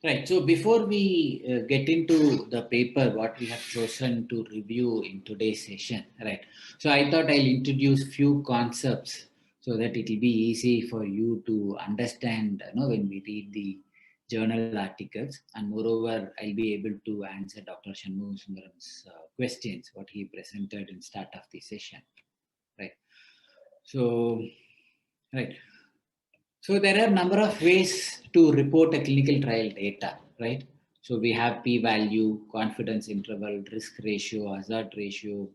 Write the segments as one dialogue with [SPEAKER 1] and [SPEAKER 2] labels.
[SPEAKER 1] Right. So before we get into the paper, what we have chosen to review in today's session, right? So I thought I'll introduce few concepts so that it will be easy for you to understand, when we read the journal articles, and moreover, I'll be able to answer Dr. Shanmugam Sundaram's questions, what he presented in start of the session, right? So, right. So there are a number of ways to report a clinical trial data, right? So we have p-value, confidence interval, risk ratio, hazard ratio,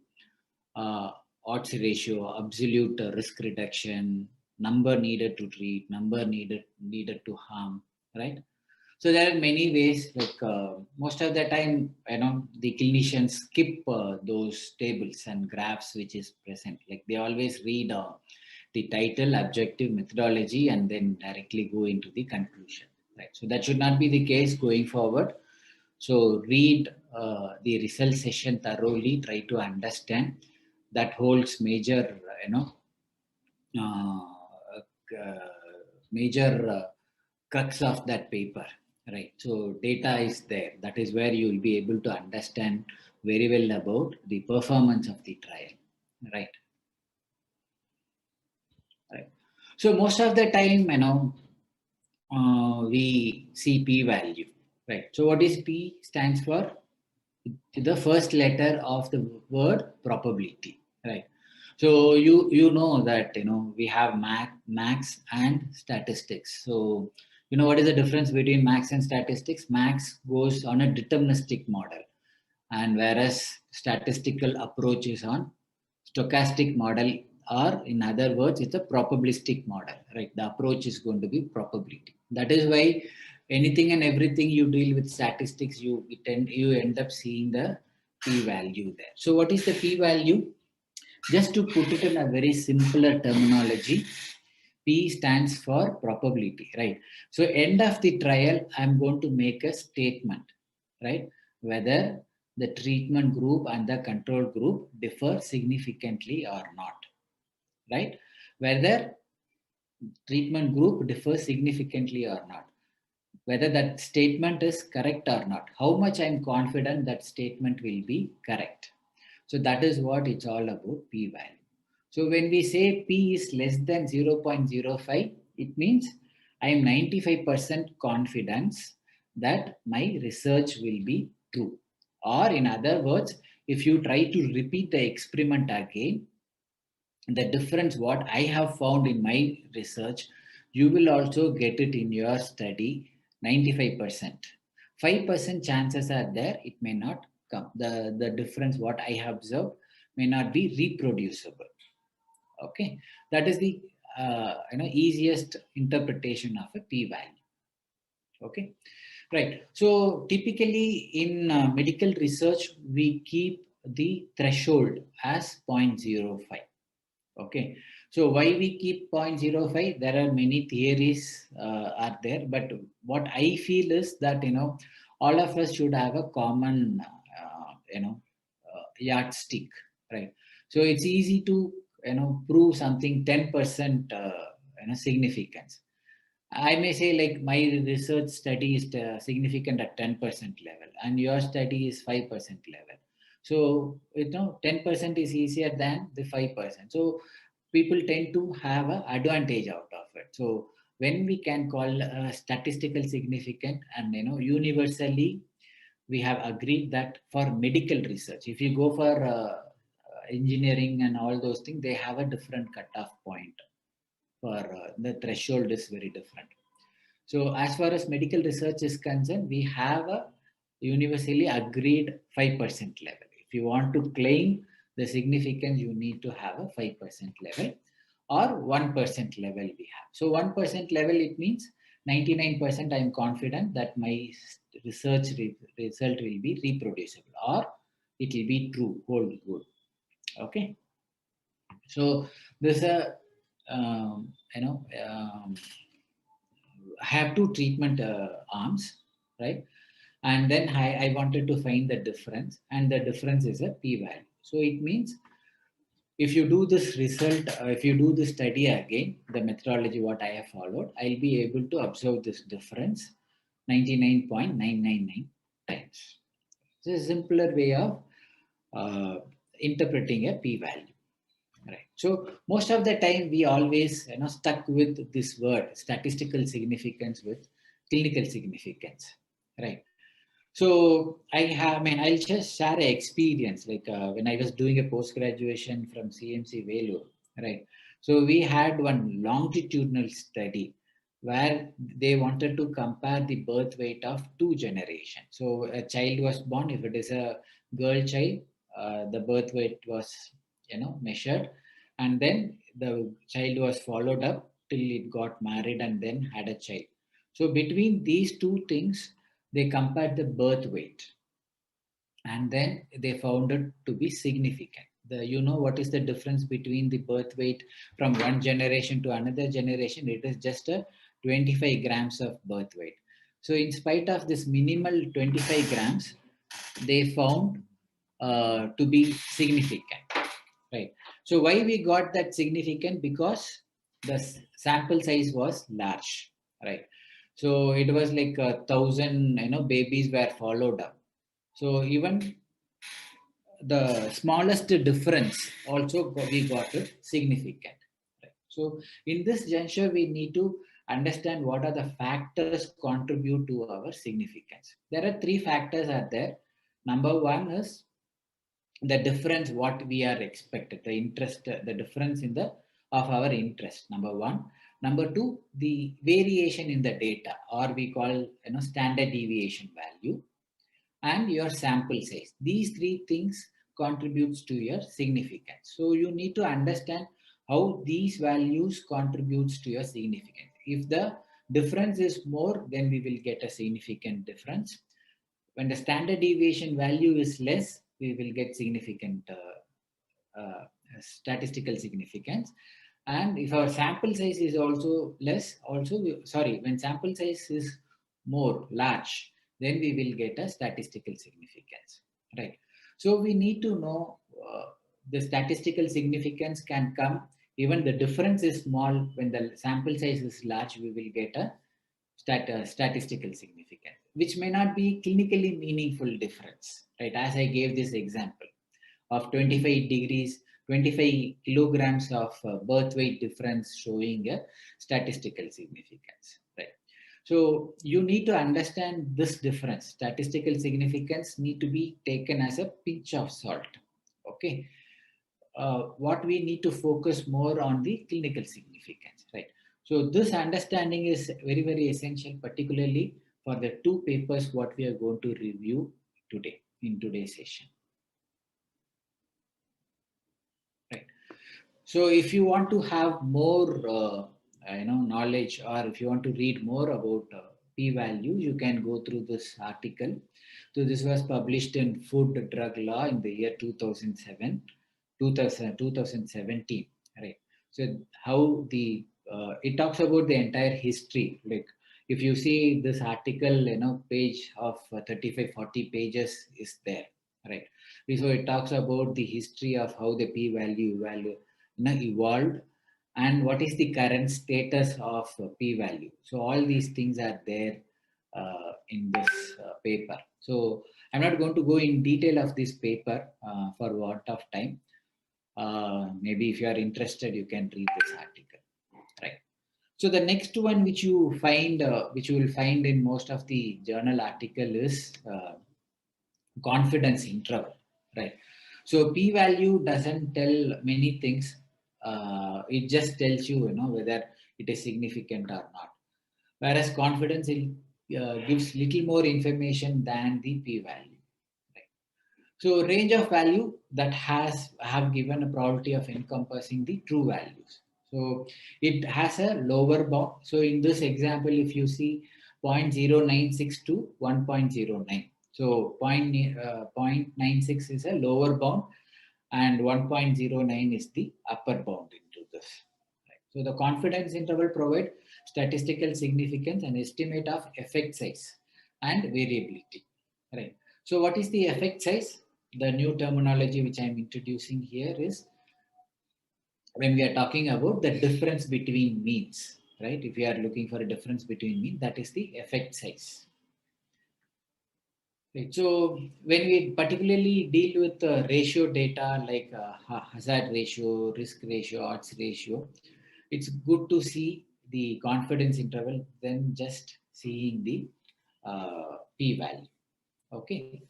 [SPEAKER 1] uh, odds ratio, absolute risk reduction, number needed to treat, number needed to harm, right? So there are many ways. Like most of the time, the clinicians skip those tables and graphs which is present. Like they always read the title, objective, methodology, and then directly go into the conclusion. Right. So that should not be the case going forward. So read the result session thoroughly. Try to understand. That holds major, uh, uh, major crux of that paper, right? So data is there. That is where you will be able to understand very well about the performance of the trial, right? Right. So most of the time, we see p value, right? So what is p stands for? The first letter of the word probability, right? So you know that we have max and statistics. So what is the difference between max and statistics? Max goes on a deterministic model, and whereas statistical approach is on stochastic model, or in other words, it's a probabilistic model, right? The approach is going to be probability. That is why anything and everything you deal with statistics, you end up seeing the p-value there. So what is the p-value? Just to put it in a very simpler terminology, P stands for probability, right? So end of the trial, I'm going to make a statement, right? Whether the treatment group and the control group differ significantly or not, right? Whether treatment group differs significantly or not, whether that statement is correct or not, how much I'm confident that statement will be correct. So that is what it's all about, p value. So when we say p is less than 0.05, it means I am 95% confidence that my research will be true. Or in other words, if you try to repeat the experiment again, the difference what I have found in my research, you will also get it in your study. 95%, 5% chances are there it may not come. The difference what I have observed may not be reproducible. Okay, that is the easiest interpretation of a p value. Okay, right. So typically in medical research we keep the threshold as 0.05. Okay, so why we keep 0.05? There are many theories are there, but what I feel is that all of us should have a common yardstick, right? So it's easy to prove something 10% significance. I may say like my research study is significant at 10% level, and your study is 5% level. So 10% is easier than the 5%. So people tend to have an advantage out of it. So when we can call statistical significant, and universally we have agreed that for medical research, if you go for engineering and all those things, they have a different cutoff point. For the threshold is very different. So as far as medical research is concerned, we have a universally agreed 5% level. If you want to claim the significance, you need to have a 5% level or 1% level we have. So 1% level, it means 99% I'm confident that my result will be reproducible, or it will be true, hold good. Okay. So there's a, I have two treatment arms, right? And then I wanted to find the difference, and the difference is a p-value. So it means if you do this result, if you do this study again, the methodology what I have followed, I'll be able to observe this difference 99.999 times. This is a simpler way of interpreting a p-value. Right. So most of the time we always stuck with this word statistical significance with clinical significance. Right. So I'll just share an experience like when I was doing a post graduation from CMC Vellore. Right. So we had one longitudinal study where they wanted to compare the birth weight of two generations. So a child was born. If it is a girl child, the birth weight was measured, and then the child was followed up till it got married and then had a child. So between these two things, they compared the birth weight, and then they found it to be significant. What is the difference between the birth weight from one generation to another generation? It is just a 25 grams of birth weight. So in spite of this minimal 25 grams, they found to be significant. Right. So why we got that significant? Because the sample size was large. Right. So it was like 1,000, babies were followed up. So even the smallest difference also we got it significant. Right. So in this juncture, we need to understand what are the factors contribute to our significance. There are three factors are there. Number one is the difference what we are expected, the interest, the difference in the of our interest. Number one. Number two, the variation in the data, or we call standard deviation value, and your sample size. These three things contributes to your significance. So you need to understand how these values contributes to your significance. If the difference is more, then we will get a significant difference. When the standard deviation value is less, we will get significant statistical significance. And if our sample size is also less, when sample size is more large, then we will get a statistical significance. Right. So we need to know the statistical significance can come even the difference is small. When the sample size is large, we will get a statistical significance, which may not be clinically meaningful difference, right? As I gave this example of 25 degrees, 25 kilograms of birth weight difference showing a statistical significance, right? So you need to understand this difference. Statistical significance need to be taken as a pinch of salt, okay? What we need to focus more on the clinical significance, right? So this understanding is very, very essential, particularly for the two papers what we are going to review today in today's session. Right. So if you want to have more, knowledge, or if you want to read more about p-value, you can go through this article. So this was published in Food Drug Law in the year 2017, right? So how it talks about the entire history. Like if you see this article, page of 35-40 pages is there, right? So it talks about the history of how the p-value evolved, and what is the current status of p-value. So all these things are there in this paper. So I'm not going to go in detail of this paper for want of time. Maybe if you are interested, you can read this article, right? So the next one which you will find in most of the journal article is confidence interval, right? So p-value doesn't tell many things. It just tells you, whether it is significant or not. Whereas confidence gives little more information than the p-value. Right? So range of value that have given a probability of encompassing the true values. So it has a lower bound. So in this example, if you see 0.0962 to 1.09. So 0.96 is a lower bound and 1.09 is the upper bound into this. Right. So the confidence interval provide statistical significance and estimate of effect size and variability. Right. So what is the effect size? The new terminology which I am introducing here is when we are talking about the difference between means, right? If we are looking for a difference between mean, that is the effect size, Right. So when we particularly deal with ratio data like hazard ratio, risk ratio, odds ratio, it's good to see the confidence interval than just seeing the p-value. Okay.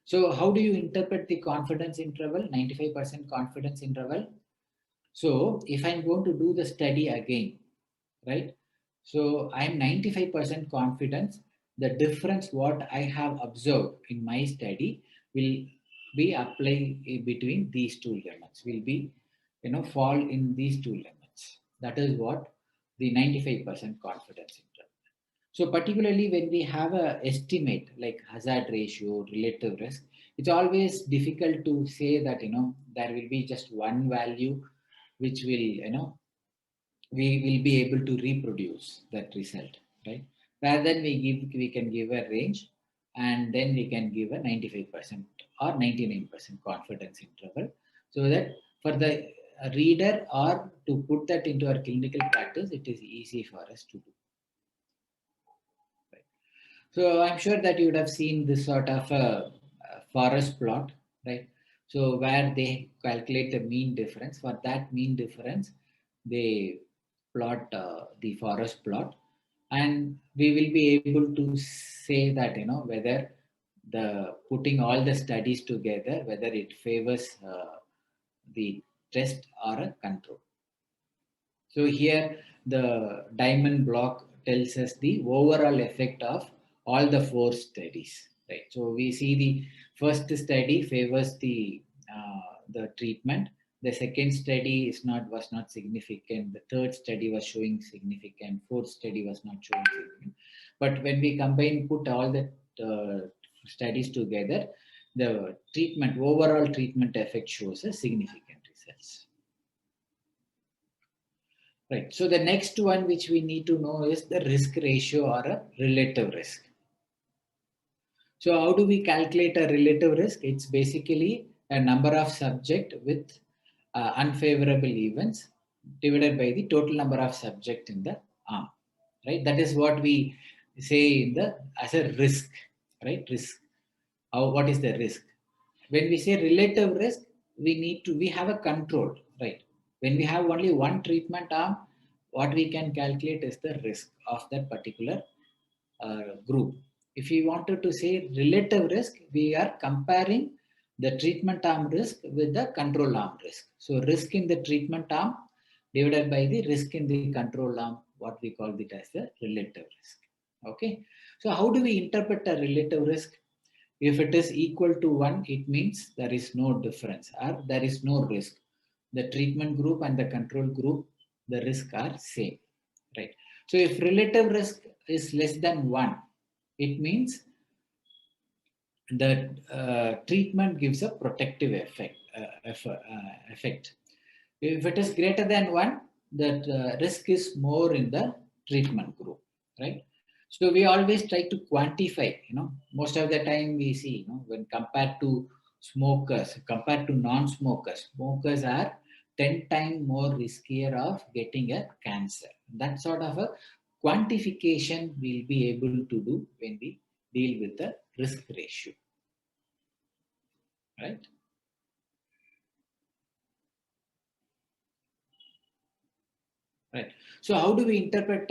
[SPEAKER 1] So how do you interpret the confidence interval, 95% confidence interval? So if I'm going to do the study again, right? So I'm 95% confidence the difference what I have observed in my study will be applied between these two limits, will be, fall in these two limits. That is what the 95% confidence interval. So particularly when we have a estimate like hazard ratio, relative risk, it's always difficult to say that, there will be just one value which will, we will be able to reproduce that result, right? Rather than we can give a range, and then we can give a 95% or 99% confidence interval, so that for the reader or to put that into our clinical practice, it is easy for us to do. Right? So I'm sure that you would have seen this sort of a forest plot, right? So where they calculate the mean difference. For that mean difference, they plot the forest plot, and we will be able to say that, whether the putting all the studies together, whether it favors the test or a control. So here the diamond block tells us the overall effect of all the four studies, right? So we see the first study favors the treatment. The second study was not significant. The third study was showing significant. Fourth study was not showing significant. But when we put all the studies together, the overall treatment effect shows a significant results. Right. So the next one which we need to know is the risk ratio or a relative risk. So how do we calculate a relative risk? It's basically a number of subject with unfavorable events divided by the total number of subject in the arm. Right. That is what we say as a risk. Right. Risk. What is the risk? When we say relative risk, we have a control, right? When we have only one treatment arm, what we can calculate is the risk of that particular group. If we wanted to say relative risk, we are comparing the treatment arm risk with the control arm risk. So risk in the treatment arm divided by the risk in the control arm, what we call it as the relative risk. Okay. So how do we interpret a relative risk? If it is equal to 1, it means there is no difference or there is no risk. The treatment group and the control group, the risk are same, right? So if relative risk is less than 1, it means the treatment gives a protective effect. If it is greater than 1, that risk is more in the treatment group, right? So we always try to quantify, most of the time we see, when compared to smokers, compared to non-smokers, smokers are 10 times more riskier of getting a cancer. That sort of a quantification we'll be able to do when we deal with the risk ratio, right? Right. So how do we interpret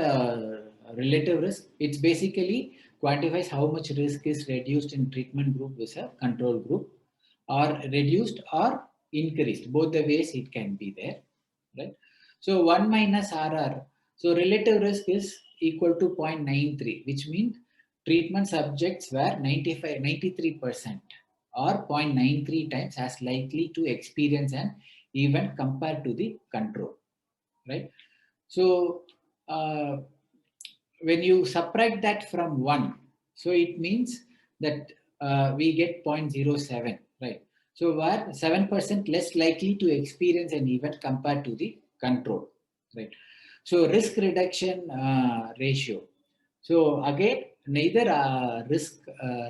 [SPEAKER 1] relative risk? It's basically quantifies how much risk is reduced in treatment group with a control group, or reduced or increased. Both the ways it can be there, right? So 1 minus RR. So relative risk is equal to 0.93, which means treatment subjects were 93% or 0.93 times as likely to experience an event compared to the control, right? So when you subtract that from 1, so it means that we get 0.07, right? So we're 7% less likely to experience an event compared to the control, right? So risk reduction ratio. So again, neither risk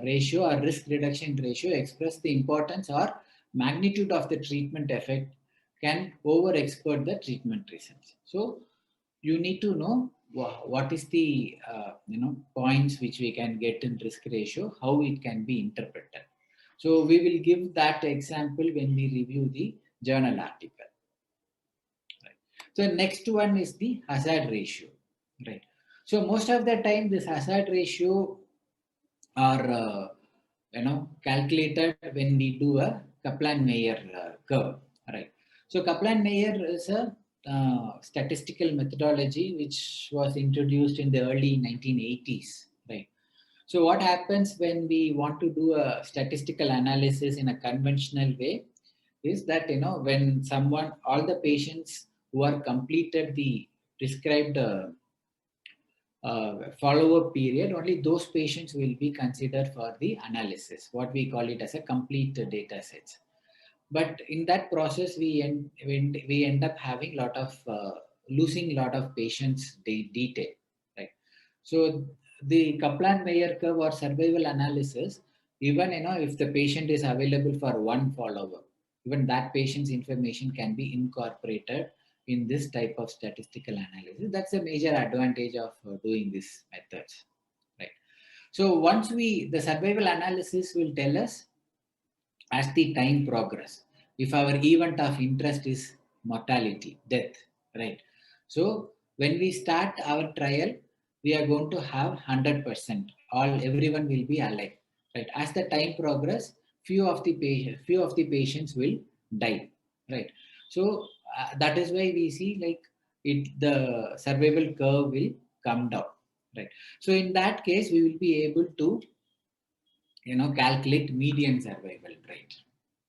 [SPEAKER 1] ratio or risk reduction ratio express the importance or magnitude of the treatment effect can over expert the treatment results. So you need to know what is the points which we can get in risk ratio, how it can be interpreted. So we will give that example when we review the journal article. Right. So next one is the hazard ratio. Right. So most of the time this hazard ratio are calculated when we do a Kaplan-Meier curve. Right. So Kaplan-Meier is a statistical methodology which was introduced in the early 1980s. Right. So what happens when we want to do a statistical analysis in a conventional way is that when someone, all the patients who are completed the prescribed follow-up period, only those patients will be considered for the analysis, what we call it as a complete data sets. But in that process, we end up having lot of losing lot of patients detail, right? So the Kaplan-Meier curve or survival analysis, even if the patient is available for one follow-up, even that patient's information can be incorporated in this type of statistical analysis. That's a major advantage of doing these methods, right? So once the survival analysis will tell us as the time progress if our event of interest is mortality, death, right? So when we start our trial, we are going to have 100%, everyone will be alive, right? As the time progress, few of the patients will die, right? So that is why we see like the survival curve will come down, right? So in that case we will be able to calculate median survival rate,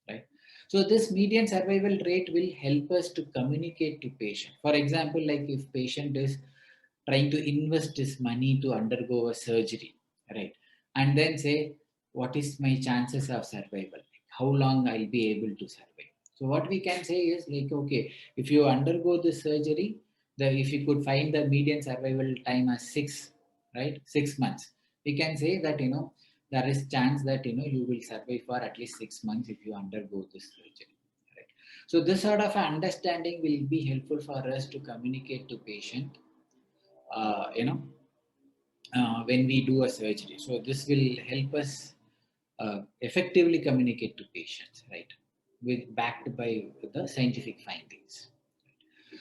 [SPEAKER 1] right? So this median survival rate will help us to communicate to patient. For example, like if patient is trying to invest his money to undergo a surgery, right? And then say, what is my chances of survival, how long I'll be able to survive. So what we can say is like, okay, if you undergo the surgery, if you could find the median survival time as 6, right, 6 months, we can say that there is chance that you will survive for at least 6 months if you undergo this surgery, right? So this sort of understanding will be helpful for us to communicate to patient, uh, you know when we do a surgery. So this will help us effectively communicate to patients, right, with backed by the scientific findings.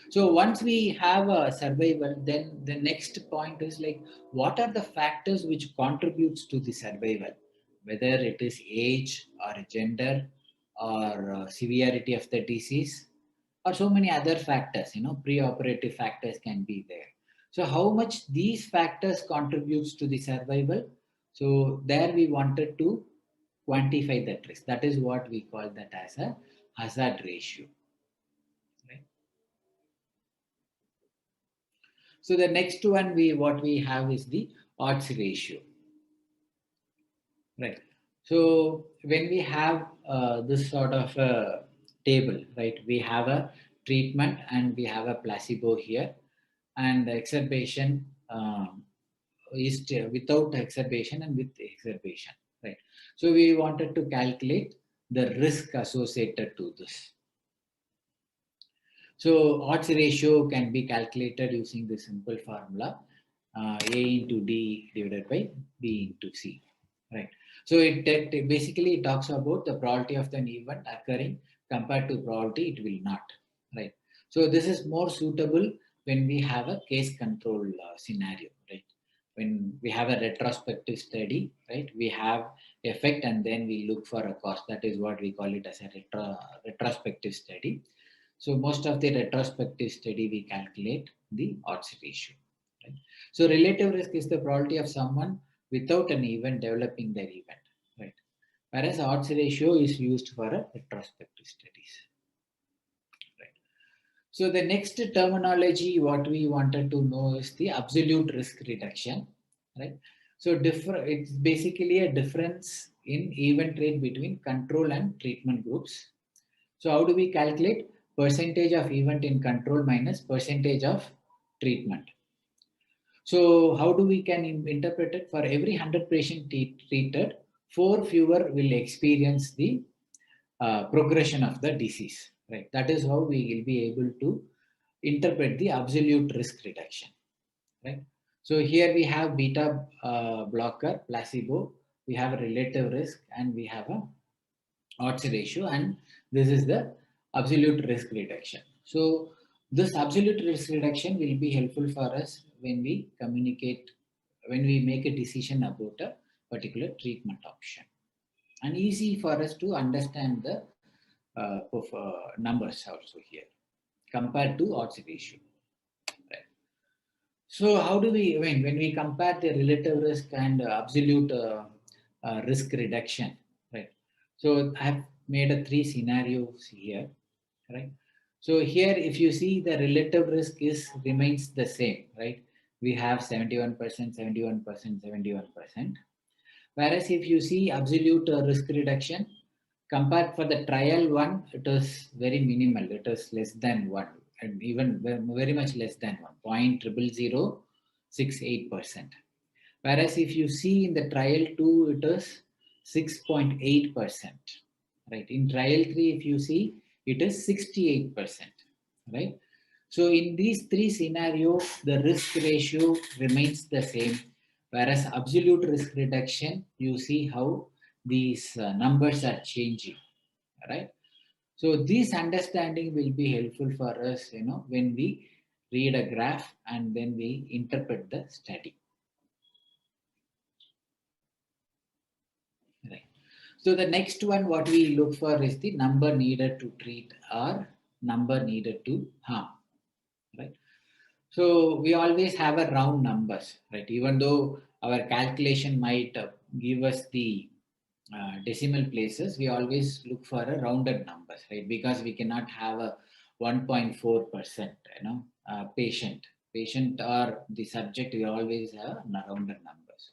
[SPEAKER 1] So once we have a survival, then the next point is like, what are the factors which contributes to the survival, whether it is age or gender or severity of the disease or so many other factors, pre-operative factors can be there. So how much these factors contributes to the survival? So there we wanted to quantify that risk. That is what we call that as a hazard ratio, right? So the next one what we have is the odds ratio, right? So when we have this sort of a table, right, we have a treatment and we have a placebo here, and the exacerbation is without exacerbation and with exacerbation, right? So we wanted to calculate the risk associated to this. So odds ratio can be calculated using the simple formula A into D divided by B into C, right? So it basically talks about the probability of an event occurring compared to probability it will not, right? So this is more suitable when we have a case control scenario, right? When we have a retrospective study, right? We have effect and then we look for a cost. That is what we call it as a retrospective study. So most of the retrospective study, we calculate the odds ratio, right? So relative risk is the probability of someone without an event developing their event, right? Whereas odds ratio is used for a retrospective studies, right? So the next terminology, what we wanted to know is the absolute risk reduction, right? So it's basically a difference in event rate between control and treatment groups. So how do we calculate percentage of event in control minus percentage of treatment? So how do we can interpret it? For every 100 patient treated, 4 fewer will experience the progression of the disease, right? That is how we will be able to interpret the absolute risk reduction, right? So here we have beta blocker, placebo, we have a relative risk, and we have a odds ratio, and this is the absolute risk reduction. So this absolute risk reduction will be helpful for us when we communicate, when we make a decision about a particular treatment option, and easy for us to understand the numbers also here compared to odds ratio. Right. So how do we, when we compare the relative risk and absolute risk reduction, right? So I have made a 3 scenarios here, right? So here, if you see, the relative risk is remains the same, right? We have 71%, 71%, 71%. Whereas if you see absolute risk reduction, compared for the trial one, it is very minimal. It is less than 1, and even very much less than 1, 0.0068%. Whereas if you see in the trial 2, it is 6.8%. Right. In trial 3, if you see, it is 68%. Right. So in these 3 scenarios, the risk ratio remains the same. Whereas absolute risk reduction, you see how these numbers are changing. Right. So this understanding will be helpful for us, when we read a graph and then we interpret the study. Right. So the next one, what we look for is the number needed to treat or number needed to harm. Right. So we always have a round numbers, right? Even though our calculation might give us the decimal places, we always look for a rounded numbers, right? Because we cannot have a 1.4%, patient or the subject. We always have a rounded numbers.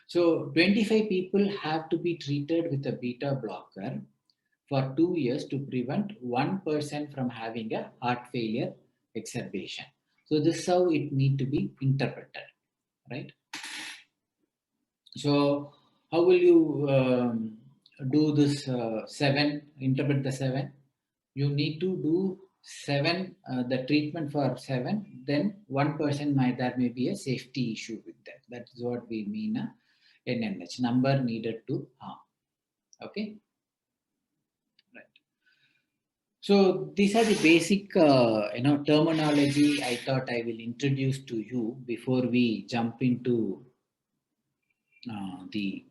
[SPEAKER 1] So 25 people have to be treated with a beta blocker for 2 years to prevent 1% from having a heart failure exacerbation. So this is how it need to be interpreted, right? So how will you do this 7, interpret the 7? You need to do 7, the treatment for 7, then 1% there may be a safety issue with that. That is what we mean NNH, number needed to harm. Okay. So these are the basic, terminology I thought I will introduce to you before we jump into the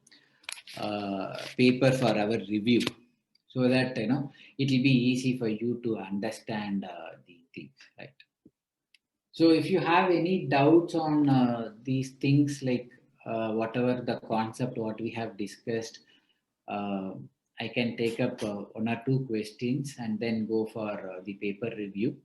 [SPEAKER 1] paper for our review, so that it will be easy for you to understand the things, right? So if you have any doubts on these things, like whatever the concept what we have discussed, I can take up 1 or 2 questions and then go for the paper review.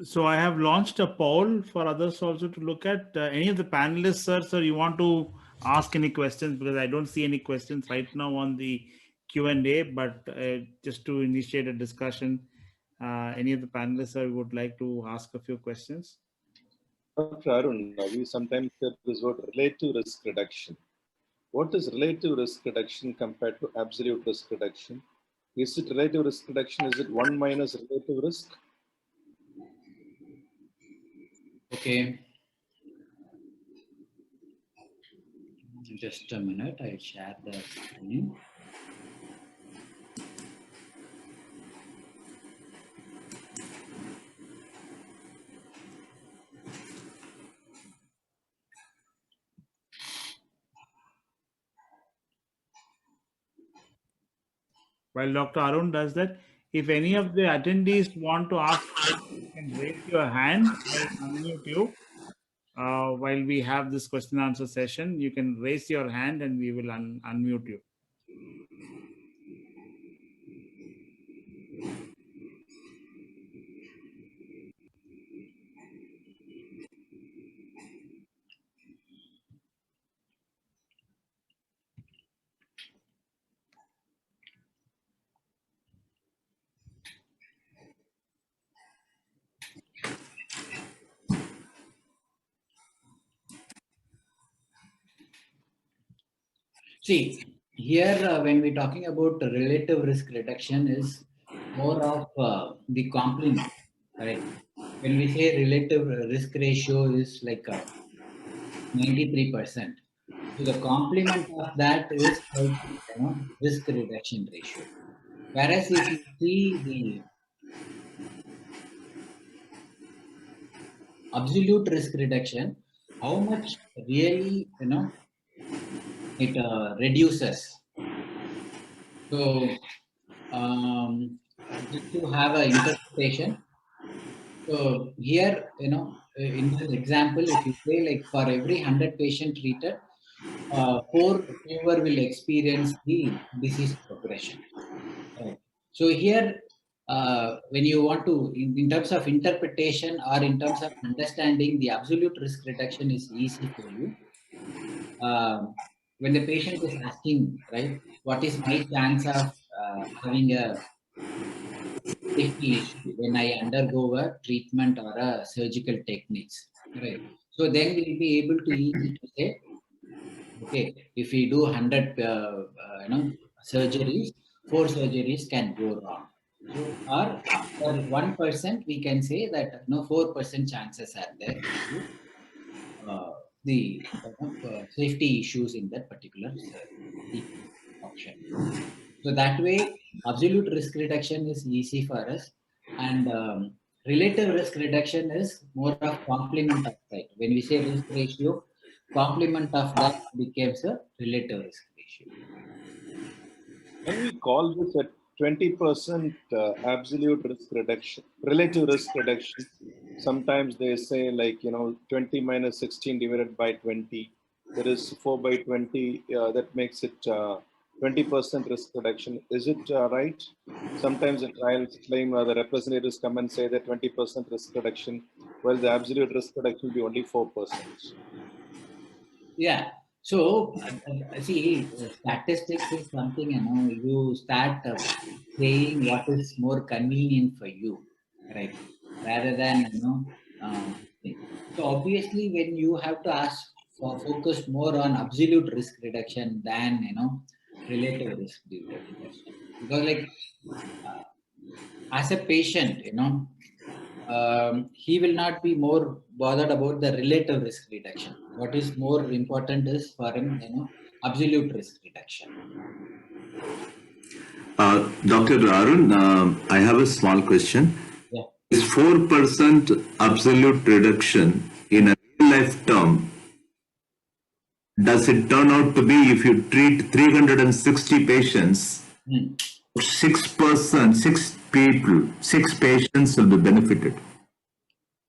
[SPEAKER 2] So I have launched a poll for others also to look at. Any of the panelists, sir, you want to ask any questions? Because I don't see any questions right now on the Q&A, but just to initiate a discussion, any of the panelists, sir, would like to ask a few questions?
[SPEAKER 3] Dr. Arun, we sometimes hear this word relative risk reduction. What is relative risk reduction compared to absolute risk reduction? Is it relative risk reduction? Is it 1 minus relative risk?
[SPEAKER 1] Okay. Just a minute, I'll share the screen.
[SPEAKER 2] While Dr. Arun does that, if any of the attendees want to ask questions, you can raise your hand. I'll unmute you. While we have this question answer session, you can raise your hand and we will unmute you.
[SPEAKER 1] See, here when we're talking about relative risk reduction is more of the complement, right? When we say relative risk ratio is like 93%. So the complement of that is like, risk reduction ratio. Whereas if you see the absolute risk reduction, how much really, it reduces. So just to have an interpretation. So here, in this example, if you say like for every 100 patient treated, 4 fewer will experience the disease progression. Right. So here, when you want to, in terms of interpretation or in terms of understanding, the absolute risk reduction is easy for you. When the patient is asking, right, what is my chance of having a safety issue when I undergo a treatment or a surgical techniques, right? So then we'll be able to easy to say, okay, if we do 100, surgeries, 4 surgeries can go wrong. So, or for 1%, we can say that 4% chances are there to the safety issues in that particular option. So that way, absolute risk reduction is easy for us, and relative risk reduction is more of complement of that. When we say risk ratio, complement of that becomes a relative risk ratio.
[SPEAKER 3] Can we call this a 20% absolute risk reduction, relative risk reduction? Sometimes they say 20 minus 16 divided by 20. There is 4 by 20. That makes it 20% risk reduction. Is it right? Sometimes the trials claim the representatives come and say that 20% risk reduction, while the absolute risk reduction will be only 4%.
[SPEAKER 1] Yeah. So, see, statistics is something, you start saying what is more convenient for you, right? Rather than, so obviously when you have to ask for focus more on absolute risk reduction than, relative risk reduction. Because like, as a patient, he will not be more bothered about the relative risk reduction. What is more important is for him, absolute risk reduction.
[SPEAKER 4] Dr. Arun, I have a small question.
[SPEAKER 1] Yeah.
[SPEAKER 4] Is 4% absolute reduction in a real life term, does it turn out to be if you treat 360 patients, 6%, 6 patients will be benefited?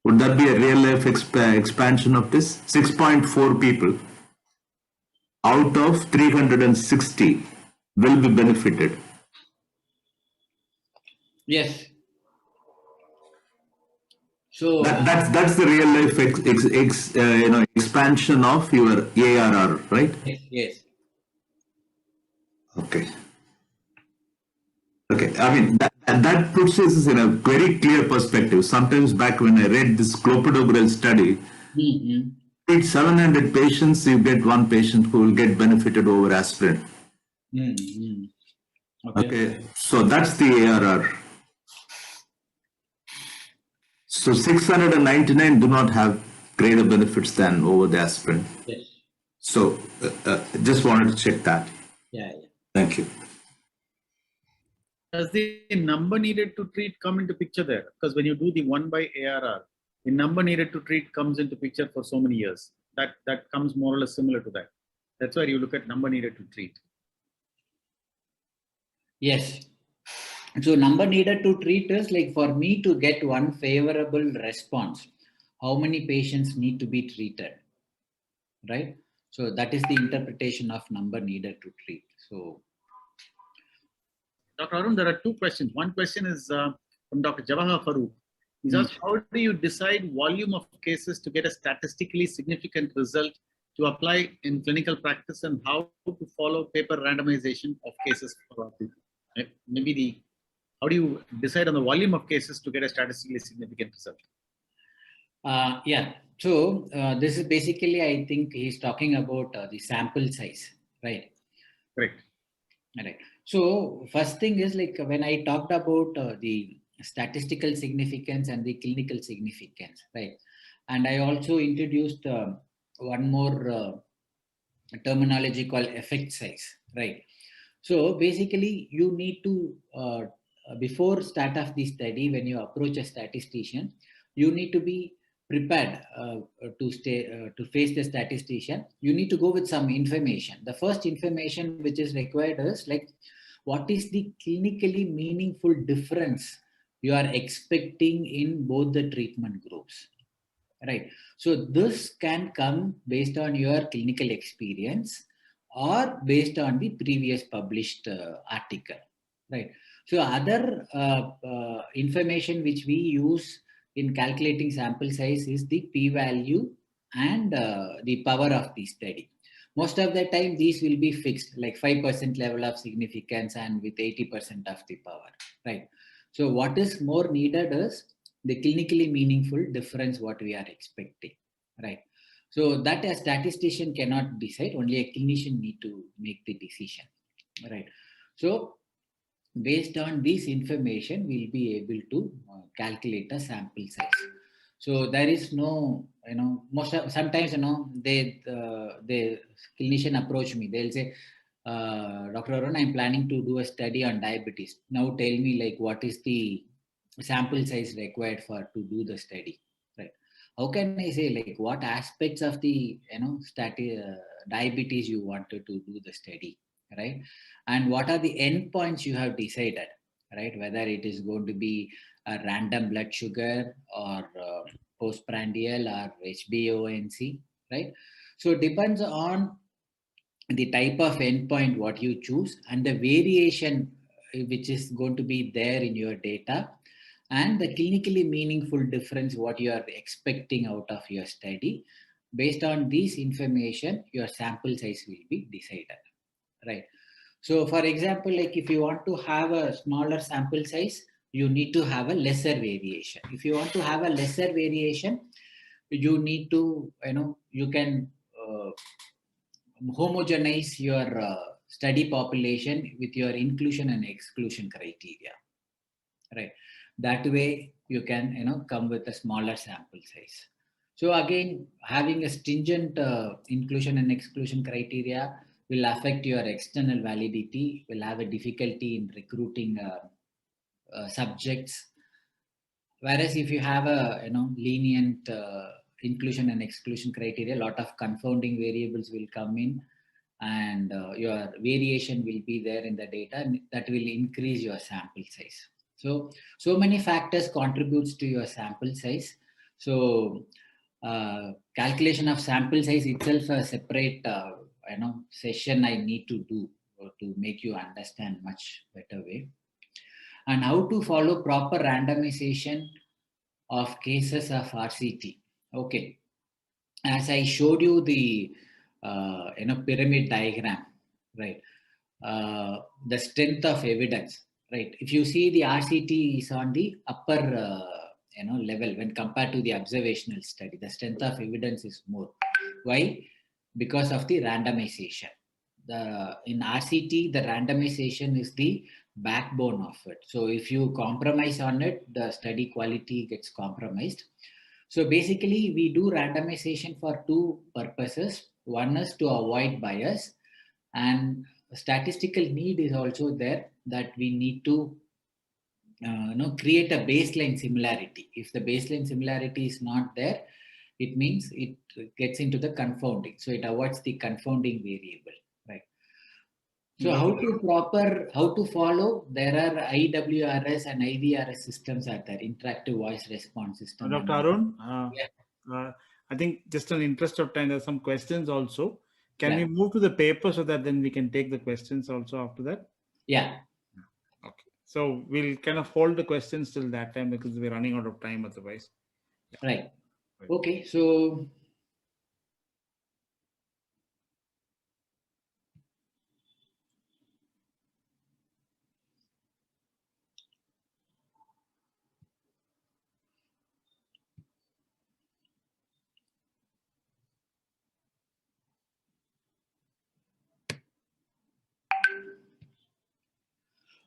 [SPEAKER 4] Would that be a real life expansion of this? 6.4 people out of 360 will be benefited.
[SPEAKER 1] Yes. So
[SPEAKER 4] That's the real life expansion of your ARR, right?
[SPEAKER 1] yes.
[SPEAKER 4] Okay. I mean, that puts us in a very clear perspective. Sometimes back when I read this clopidogrel study, with 700 patients, you get one patient who will get benefited over aspirin. Okay. So that's the ARR. So 699 do not have greater benefits than over the aspirin.
[SPEAKER 1] Yes.
[SPEAKER 4] So just wanted to check that.
[SPEAKER 1] Yeah.
[SPEAKER 4] Thank you.
[SPEAKER 5] Does the number needed to treat come into picture there? Because when you do the 1 by ARR, the number needed to treat comes into picture for so many years. That comes more or less similar to that. That's why you look at number needed to treat.
[SPEAKER 1] Yes. So number needed to treat is like for me to get one favorable response, how many patients need to be treated, right? So that is the interpretation of number needed to treat. So,
[SPEAKER 5] Dr. Arun, there are 2 questions. One question is from Dr. Jawahar Farooq. He's asked, how do you decide volume of cases to get a statistically significant result to apply in clinical practice, and how to follow paper randomization of cases? Maybe how do you decide on the volume of cases to get a statistically significant result?
[SPEAKER 1] Yeah. So this is basically, I think he's talking about the sample size, right?
[SPEAKER 5] Correct.
[SPEAKER 1] Right. So first thing is like when I talked about the statistical significance and the clinical significance, right? And I also introduced one more terminology called effect size, right? So basically, you need to before start of the study, when you approach a statistician, you need to be prepared to face the statistician. You need to go with some information. The first information which is required is like, what is the clinically meaningful difference you are expecting in both the treatment groups, right? So this can come based on your clinical experience or based on the previous published article, right? So other information which we use in calculating sample size is the p-value and the power of the study. Most of the time these will be fixed, like 5% level of significance and with 80% of the power, right? So what is more needed is the clinically meaningful difference what we are expecting, right? So that a statistician cannot decide, only a clinician need to make the decision, right? So based on this information, we'll be able to calculate a sample size. So there is no, sometimes, the clinician approach me, they'll say, Dr. Arun, I'm planning to do a study on diabetes. Now tell me like what is the sample size required for to do the study, right? How can I say like what aspects of the diabetes you wanted to do the study, right? And what are the endpoints you have decided, right? Whether it is going to be a random blood sugar or postprandial or HbA1c, right? So it depends on the type of endpoint what you choose and the variation which is going to be there in your data and the clinically meaningful difference what you are expecting out of your study. Based on this information, your sample size will be decided, right? So for example, like if you want to have a smaller sample size, you need to have a lesser variation. If you want to have a lesser variation, you need to, you can homogenize your study population with your inclusion and exclusion criteria, right? That way you can, come with a smaller sample size. So again, having a stringent inclusion and exclusion criteria will affect your external validity, will have a difficulty in recruiting subjects. Whereas if you have a, lenient inclusion and exclusion criteria, a lot of confounding variables will come in and your variation will be there in the data and that will increase your sample size. So many factors contributes to your sample size. So calculation of sample size itself a separate session I need to do to make you understand much better way. And how to follow proper randomization of cases of RCT. Okay, as I showed you the pyramid diagram, right? The strength of evidence, right? If you see the RCT is on the upper level when compared to the observational study, the strength of evidence is more. Why? Because of the randomization. In RCT, the randomization is the backbone of it. So if you compromise on it, the study quality gets compromised. So basically, we do randomization for two purposes. One is to avoid bias, and statistical need is also there, that we need to create a baseline similarity. If the baseline similarity is not there, it means it gets into the confounding. So it avoids the confounding variable, right? So how to follow? There are IWRS and IVRS systems are there, interactive voice response system.
[SPEAKER 2] Dr. Arun,
[SPEAKER 1] Yeah.
[SPEAKER 2] I think just in interest of time, there's some questions also. Can
[SPEAKER 1] Yeah.
[SPEAKER 2] we move to the paper so that then we can take the questions also after that?
[SPEAKER 1] Yeah.
[SPEAKER 2] Okay. So we'll kind of hold the questions till that time because we're running out of time otherwise. Yeah.
[SPEAKER 1] Right. Okay. So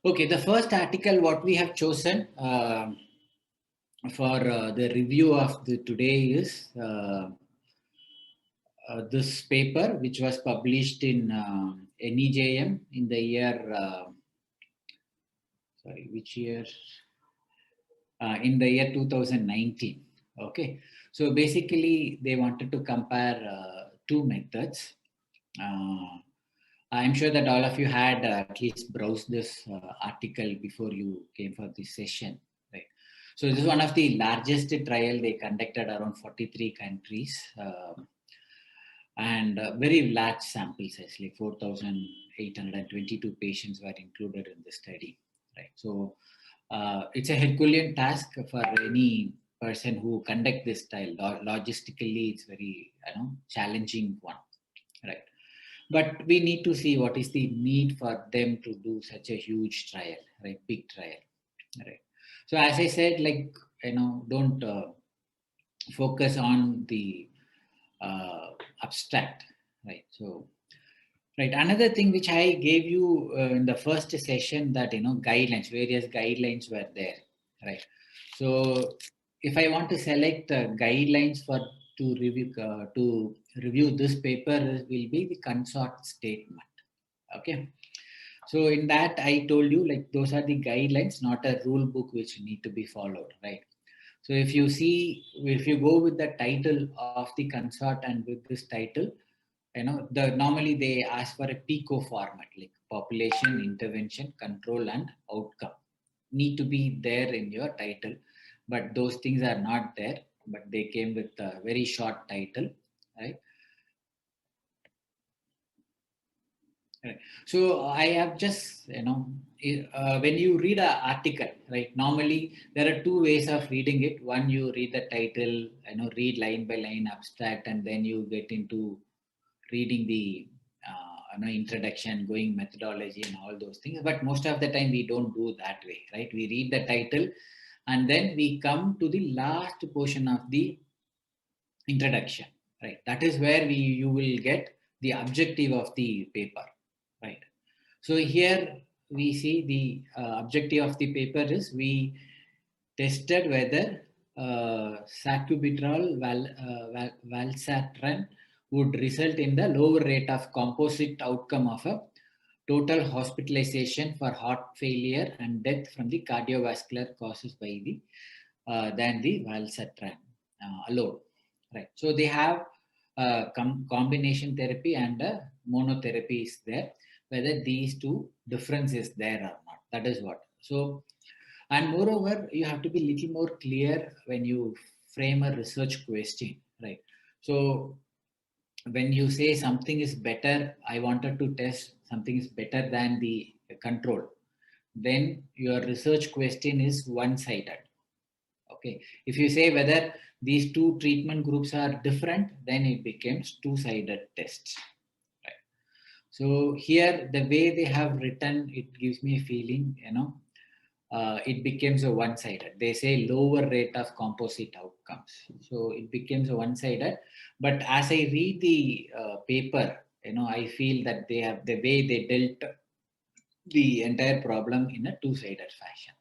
[SPEAKER 1] Okay, the first article what we have chosen for the review of the today is this paper, which was published in NEJM in the year, sorry, which year? In the year 2019. Okay, so basically they wanted to compare two methods. I'm sure that all of you had at least browsed this article before you came for this session, right? So this is one of the largest trial they conducted around 43 countries, and very large sample size, like 4,822 patients were included in the study, right? So it's a Herculean task for any person who conduct this trial. Logistically, it's very challenging one, right? But we need to see what is the need for them to do such a huge trial, right? Big trial, right? So as I said, like, don't focus on the abstract, right? So, right. Another thing which I gave you in the first session, that guidelines, various guidelines were there, right? So if I want to select guidelines for to review this paper, will be the consort statement. Okay. So in that I told you, like, those are the guidelines, not a rule book which need to be followed, right? So if you go with the title of the consort and with this title, normally they ask for a PICO format, like population, intervention, control, and outcome need to be there in your title, but those things are not there, but they came with a very short title, right? Right. So I have just, when you read an article, right, normally there are two ways of reading it. One, you read the title, read line by line abstract, and then you get into reading the introduction, going methodology and all those things. But most of the time we don't do that way, right? We read the title and then we come to the last portion of the introduction, right? That is where you will get the objective of the paper, right? So here we see the objective of the paper is we tested whether sacubitril valsartan would result in the lower rate of composite outcome of a total hospitalization for heart failure and death from the cardiovascular causes by the than the valsartan alone, right? So they have combination therapy and monotherapy is there. Whether these two difference is there or not, that is what. So, and moreover, you have to be little more clear when you frame a research question, right? So when you say something is better, I wanted to test something is better than the control, then your research question is one-sided. Okay. If you say whether these two treatment groups are different, then it becomes two-sided tests. Right. So here, the way they have written, it gives me a feeling, it becomes a one-sided. They say lower rate of composite outcomes. So it becomes a one-sided. But as I read the paper, I feel that they have the way they dealt the entire problem in a two-sided fashion.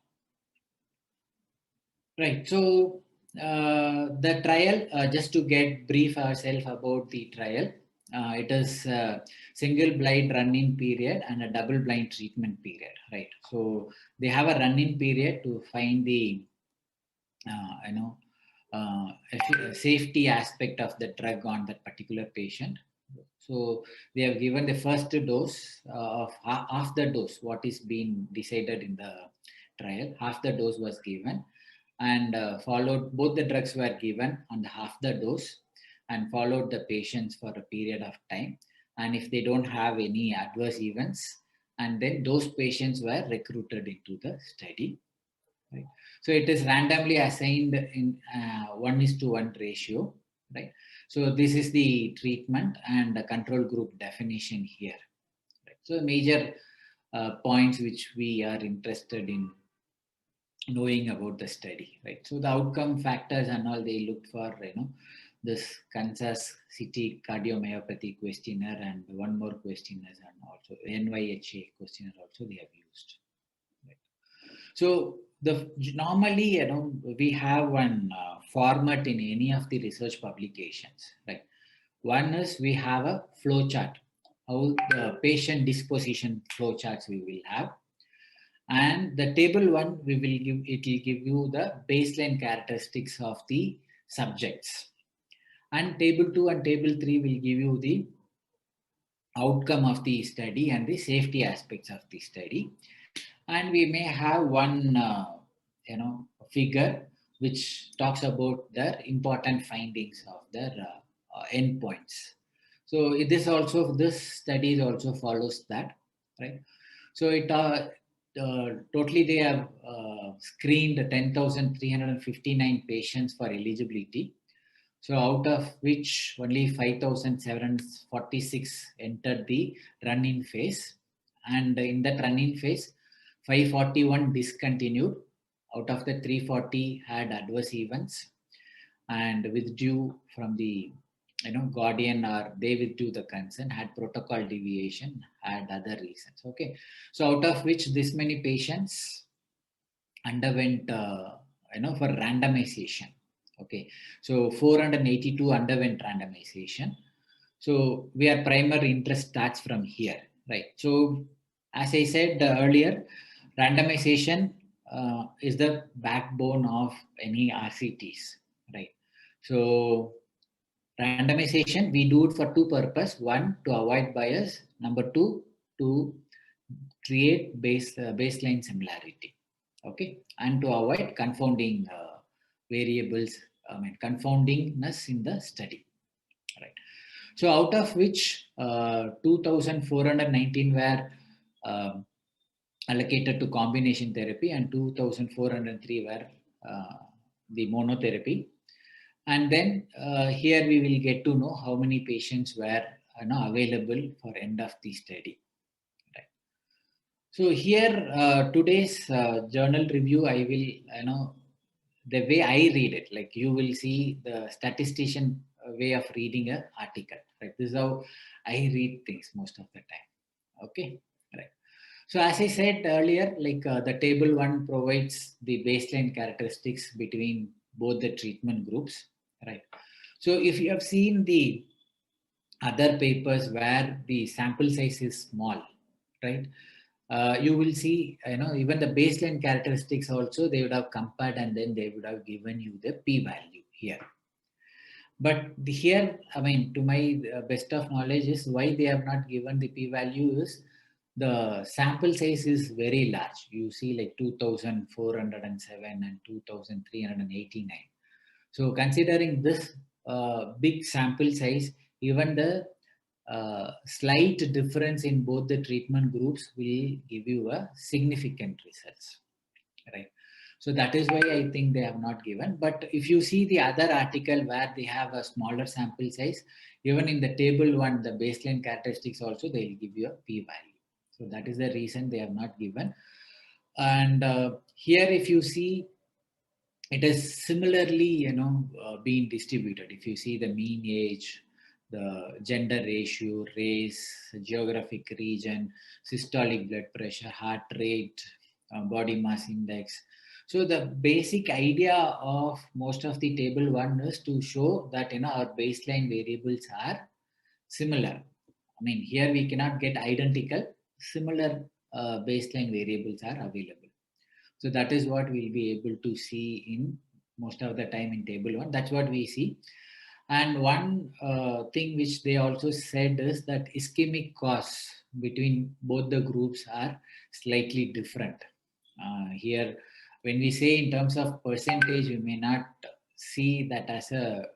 [SPEAKER 1] Right. So the trial, just to get brief ourselves about the trial, it is a single blind run-in period and a double blind treatment period. Right. So they have a run-in period to find the safety aspect of the drug on that particular patient. So they have given the first dose of half the dose, what is being decided in the trial. Half the dose was given, and followed, both the drugs were given on the half the dose and followed the patients for a period of time. And if they don't have any adverse events, and then those patients were recruited into the study. Right. So it is randomly assigned in 1:1 ratio, right? So this is the treatment and the control group definition here. Right? So major points which we are interested in knowing about the study, right? So the outcome factors and all they looked for, this Kansas City cardiomyopathy questionnaire and one more questionnaire, and also NYHA questionnaire also they have used. So normally, we have one format in any of the research publications, right? One is we have a flow chart, how the patient disposition flow charts we will have. And the table one, it will give you the baseline characteristics of the subjects. And table 2 and table 3 will give you the outcome of the study and the safety aspects of the study. And we may have one, figure which talks about the important findings of their endpoints. So this study also follows that, right? So totally they have screened 10,359 patients for eligibility. So out of which only 5,746 entered the run-in phase, and in that run-in phase, 541 discontinued. Out of the 340 had adverse events and withdrew from the guardian, or they withdrew the consent, had protocol deviation, had other reasons. Okay, so out of which this many patients underwent for randomization. Okay, so 482 underwent randomization. So our primary interest starts from here, right? So as I said earlier, randomization is the backbone of any RCTs, right? So randomization, we do it for two purposes. One, to avoid bias. Number two, to create baseline similarity, okay, and to avoid confounding variables, confoundingness in the study, right? So out of which 2,419 were allocated to combination therapy and 2,403 were the monotherapy. And then here we will get to know how many patients were available for end of the study. Right. So here today's journal review, I will the way I read it, like you will see the statistician way of reading an article. Right. This is how I read things most of the time. Okay. Right. So as I said earlier, like the table 1 provides the baseline characteristics between both the treatment groups, right? So if you have seen the other papers where the sample size is small, right? You will see, even the baseline characteristics also they would have compared and then they would have given you the p-value here. But here, to my best of knowledge is why they have not given the p-value is the sample size is very large. You see like 2,407 and 2,389. So considering this big sample size, even the slight difference in both the treatment groups will give you a significant results, right? So that is why I think they have not given. But if you see the other article where they have a smaller sample size, even in the table 1, the baseline characteristics also, they will give you a p-value. So that is the reason they have not given. And here, if you see, it is similarly, being distributed. If you see the mean age, the gender ratio, race, geographic region, systolic blood pressure, heart rate, body mass index. So the basic idea of most of the table 1 is to show that our baseline variables are similar. Here we cannot get identical, similar baseline variables are available. So that is what we'll be able to see in most of the time in table 1. That's what we see. And one thing which they also said is that ischemic costs between both the groups are slightly different. Here, when we say in terms of percentage, we may not see that as a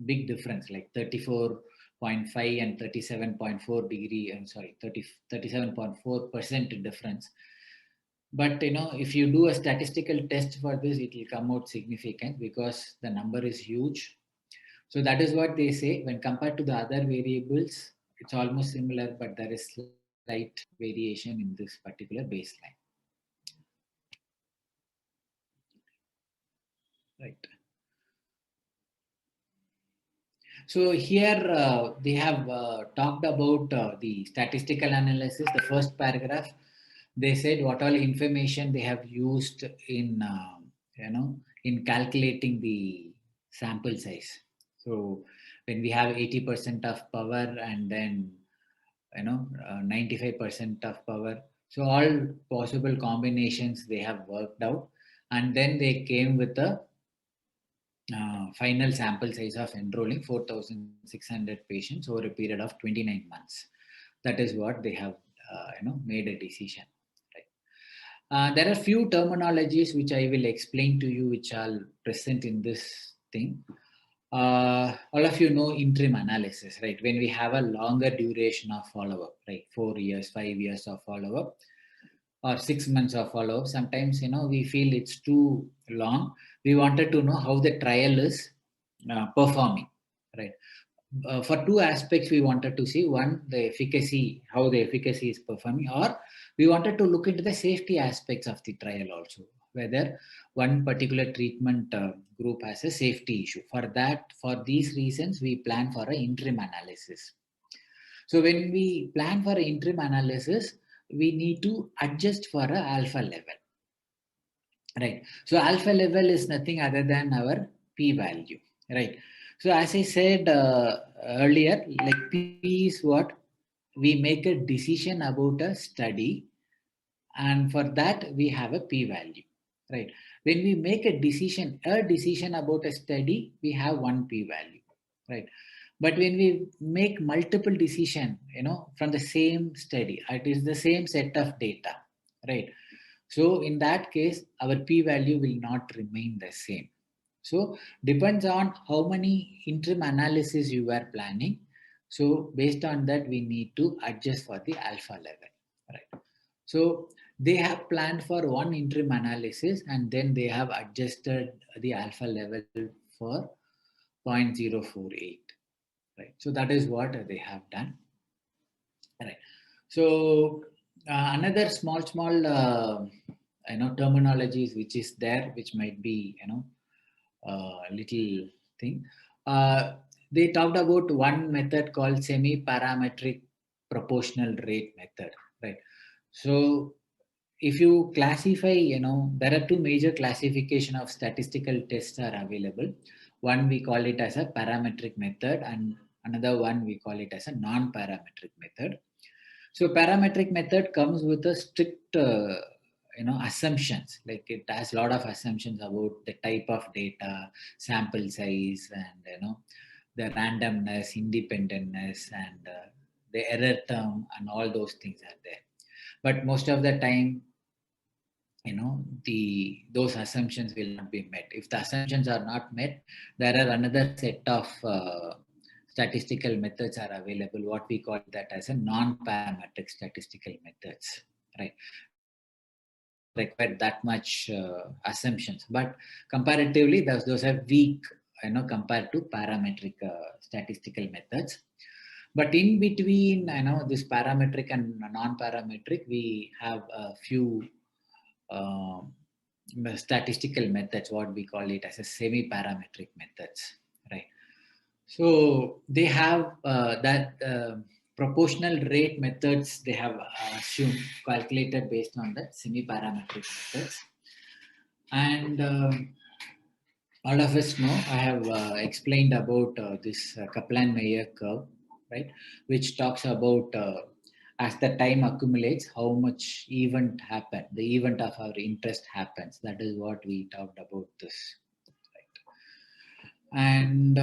[SPEAKER 1] big difference, like 34.5 and 37.4 degree, 37.4% difference. But if you do a statistical test for this, it will come out significant because the number is huge. So that is what they say. When compared to the other variables, it's almost similar, but there is slight variation in this particular baseline. Right. So here they have talked about the statistical analysis. The first paragraph, they said what all information they have used in in calculating the sample size. So when we have 80% of power and then 95% of power, so all possible combinations they have worked out, and then they came with a final sample size of enrolling 4,600 patients over a period of 29 months. That is what they have made a decision. Right? There are few terminologies which I will explain to you, which are present in this thing. All of you know interim analysis, right? When we have a longer duration of follow-up, right? 4 years, 5 years of follow-up, or 6 months of follow-up. Sometimes, we feel it's too long. We wanted to know how the trial is performing, right? For two aspects we wanted to see. One, the efficacy, how the efficacy is performing, or we wanted to look into the safety aspects of the trial also, whether one particular treatment group has a safety issue. For these reasons, we plan for an interim analysis. So when we plan for an interim analysis, we need to adjust for a alpha level, right? So alpha level is nothing other than our p-value, right? So as I said earlier, like P is what? We make a decision about a study, and for that we have a p-value, right? When we make a decision about a study, we have one p-value, right? But when we make multiple decision, from the same study, it is the same set of data, right? So in that case, our p-value will not remain the same. So depends on how many interim analysis you are planning. So based on that, we need to adjust for the alpha level, right? So they have planned for one interim analysis, and then they have adjusted the alpha level for 0.048, right? So that is what they have done, right? So another small terminologies which is there, which might be little thing. They talked about one method called semi-parametric proportional rate method, right? So if you classify, there are two major classification of statistical tests are available. One we call it as a parametric method, and another one we call it as a non-parametric method. So parametric method comes with a strict assumptions, like it has a lot of assumptions about the type of data, sample size, and the randomness, independentness, and the error term, and all those things are there. But most of the time, those assumptions will not be met. If the assumptions are not met, there are another set of statistical methods are available, what we call that as a non-parametric statistical methods, right? Require that much assumptions, but comparatively those are weak, compared to parametric statistical methods. But in between, this parametric and non-parametric, we have a few statistical methods, what we call it as a semi-parametric methods, right? So they have that proportional rate methods they have assumed, calculated based on that semi-parametric methods. And all of us know, I have explained about this Kaplan-Meier curve, right? Which talks about as the time accumulates, how much event happen, the event of our interest happens. That is what we talked about this, right? And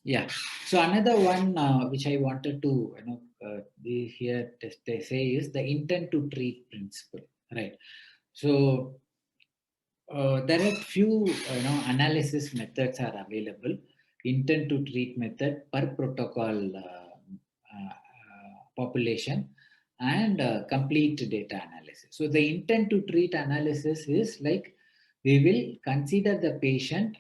[SPEAKER 1] yeah, so another one which I wanted to they say is the intent to treat principle, right? So there are few analysis methods are available. Intent to treat method per protocol population, and complete data analysis. So the intent to treat analysis is like we will consider the patient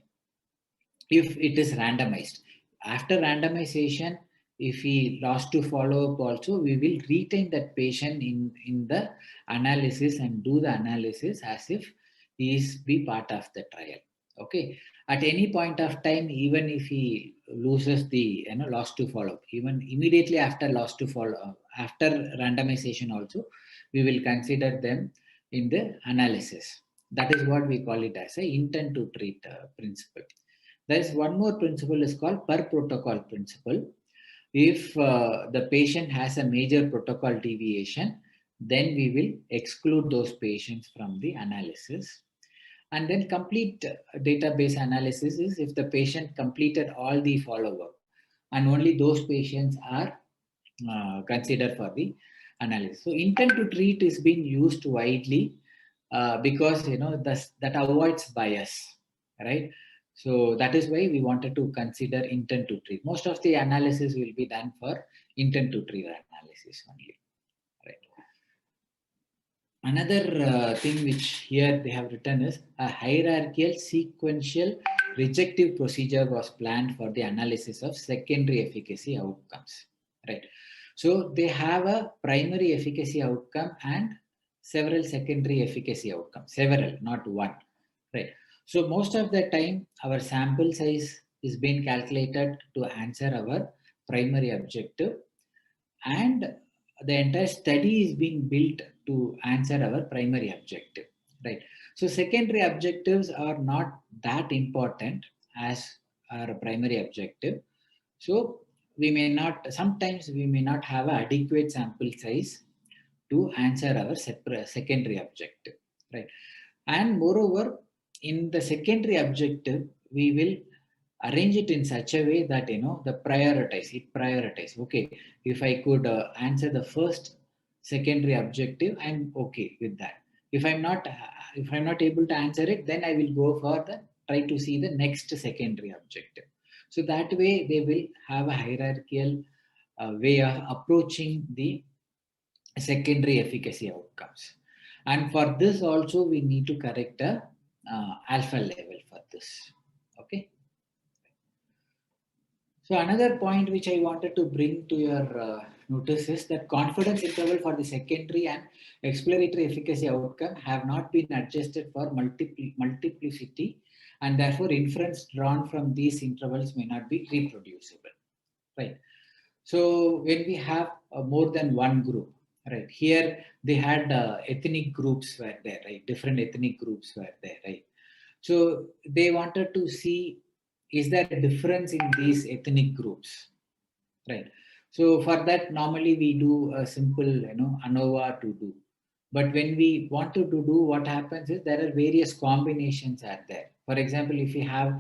[SPEAKER 1] if it is randomized. After randomization, if he lost to follow up also, we will retain that patient in the analysis and do the analysis as if he is be part of the trial, Okay, at any point of time, even if he loses the loss to follow, even immediately after loss to follow, after randomization also, we will consider them in the analysis. That is what we call it as a intent to treat principle. There is one more principle is called per protocol principle. If the patient has a major protocol deviation, then we will exclude those patients from the analysis. And then complete database analysis is if the patient completed all the follow-up, and only those patients are considered for the analysis. So intent to treat is being used widely because that avoids bias, right? So that is why we wanted to consider intent to treat. Most of the analysis will be done for intent to treat analysis only, right? Another thing which here they have written is a hierarchical sequential rejective procedure was planned for the analysis of secondary efficacy outcomes, right? So they have a primary efficacy outcome and several secondary efficacy outcomes, several, not one, right? So most of the time our sample size is being calculated to answer our primary objective, and the entire study is being built to answer our primary objective, right? So secondary objectives are not that important as our primary objective. So we may not, sometimes we may not have an adequate sample size to answer our secondary objective, right? And moreover, in the secondary objective, we will arrange it in such a way that the prioritize. Okay, if I could answer the first secondary objective, I'm okay with that. If I'm not able to answer it, then I will go for the try to see the next secondary objective. So that way they will have a hierarchical way of approaching the secondary efficacy outcomes. And for this also we need to correct a alpha level for this. Okay. So another point which I wanted to bring to your notice is that confidence interval for the secondary and exploratory efficacy outcome have not been adjusted for multiplicity, and therefore inference drawn from these intervals may not be reproducible, right? So when we have more than one group, right? Here they had ethnic groups were there, right? Different ethnic groups were there, right? So they wanted to see, is there a difference in these ethnic groups, right? So for that, normally we do a simple, ANOVA to do. But when we want to do, what happens is there are various combinations are there. For example, if you have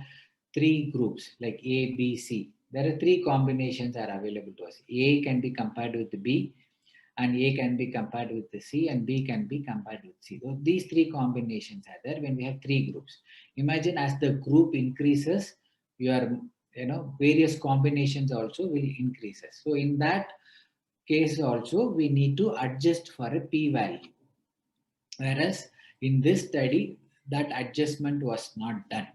[SPEAKER 1] three groups like A, B, C, there are three combinations are available to us. A can be compared with B, and A can be compared with the C, and B can be compared with C. So these three combinations are there when we have three groups. Imagine as the group increases, your various combinations also will increase. So in that case also we need to adjust for a p-value. Whereas in this study, that adjustment was not done,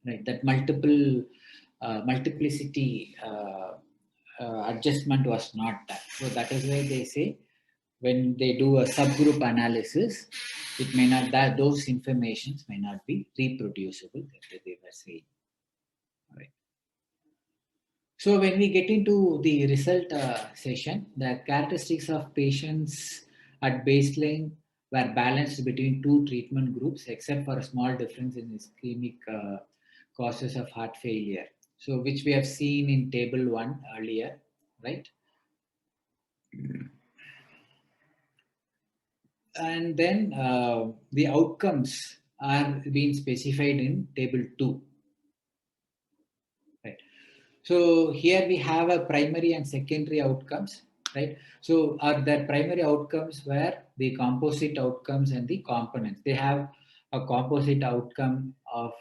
[SPEAKER 1] right? That multiplicity adjustment was not done. So that is why they say when they do a subgroup analysis, it may not, that those informations may not be reproducible, that they were saying. All right. So when we get into the result session, the characteristics of patients at baseline were balanced between two treatment groups, except for a small difference in ischemic causes of heart failure. So which we have seen in table 1 earlier, right? And then the outcomes are being specified in table 2. Right. So here we have a primary and secondary outcomes, right? So are the primary outcomes were the composite outcomes and the components. They have a composite outcome of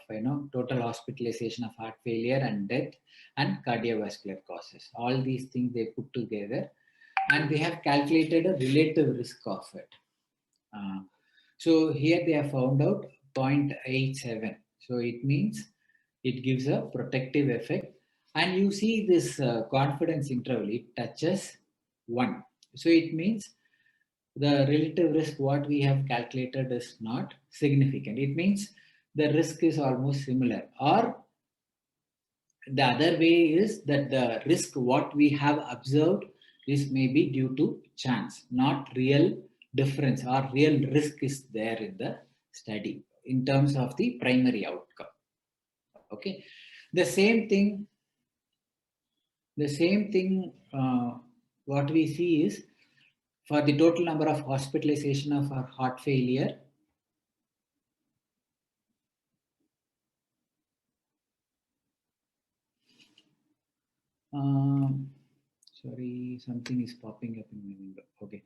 [SPEAKER 1] total hospitalization of heart failure and death and cardiovascular causes. All these things they put together, and they have calculated a relative risk of it. So here they have found out 0.87. So it means it gives a protective effect. And you see this confidence interval, it touches 1. So it means the relative risk what we have calculated is not significant. It means the risk is almost similar. Or the other way is that the risk what we have observed is maybe due to chance, not real difference or real risk is there in the study in terms of the primary outcome. Okay, the same thing what we see is for the total number of hospitalization of our heart failure. Sorry, something is popping up in my window. Okay,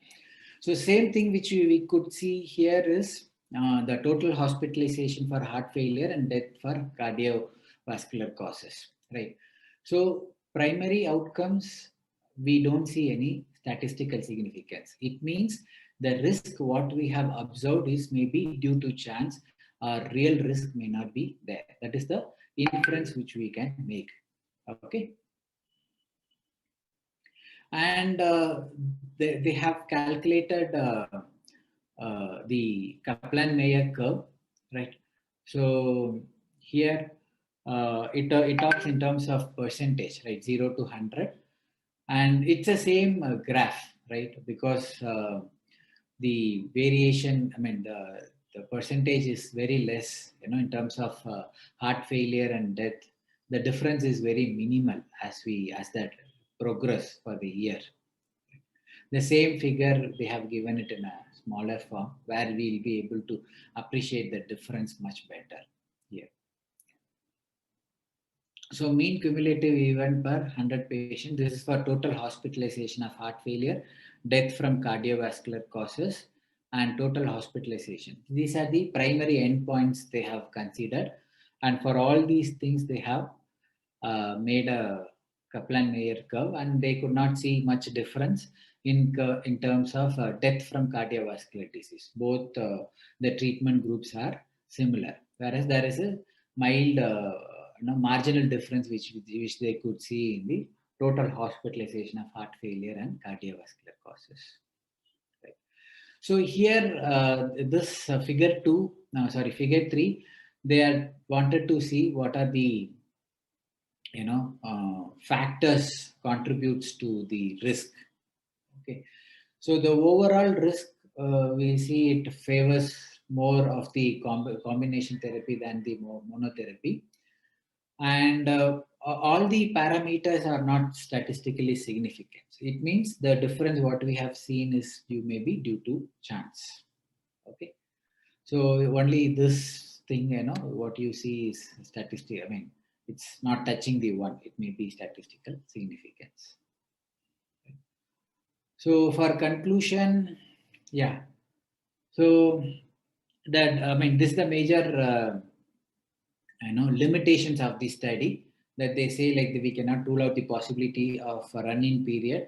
[SPEAKER 1] so same thing which we could see here is the total hospitalization for heart failure and death for cardiovascular causes, right? So primary outcomes, we don't see any statistical significance. It means the risk what we have observed is maybe due to chance, or real risk may not be there. That is the inference which we can make. Okay. And they have calculated the Kaplan-Meier curve, right? So here it talks in terms of percentage, right? 0 to 100, and it's the same graph, right? Because the variation, I mean the percentage is very less, in terms of heart failure and death. The difference is very minimal as that progress for the year. The same figure they have given it in a smaller form where we'll be able to appreciate the difference much better here. So mean cumulative event per 100 patients. This is for total hospitalization of heart failure, death from cardiovascular causes, and total hospitalization. These are the primary endpoints they have considered. And for all these things, they have made a Kaplan-Meier curve, and they could not see much difference in terms of death from cardiovascular disease. Both the treatment groups are similar, whereas there is a mild marginal difference which they could see in the total hospitalization of heart failure and cardiovascular causes. Right. So here, this figure 3, they wanted to see what are the factors contributes to the risk. Okay, so the overall risk, we see it favors more of the combination therapy than the monotherapy, and all the parameters are not statistically significant. It means the difference what we have seen is maybe due to chance. Okay, so only this thing, what you see is statistic. I mean, it's not touching the one. It may be statistical significance. So for conclusion, yeah. So that, I mean, this is the major, limitations of this study, that they say like we cannot rule out the possibility of a run-in period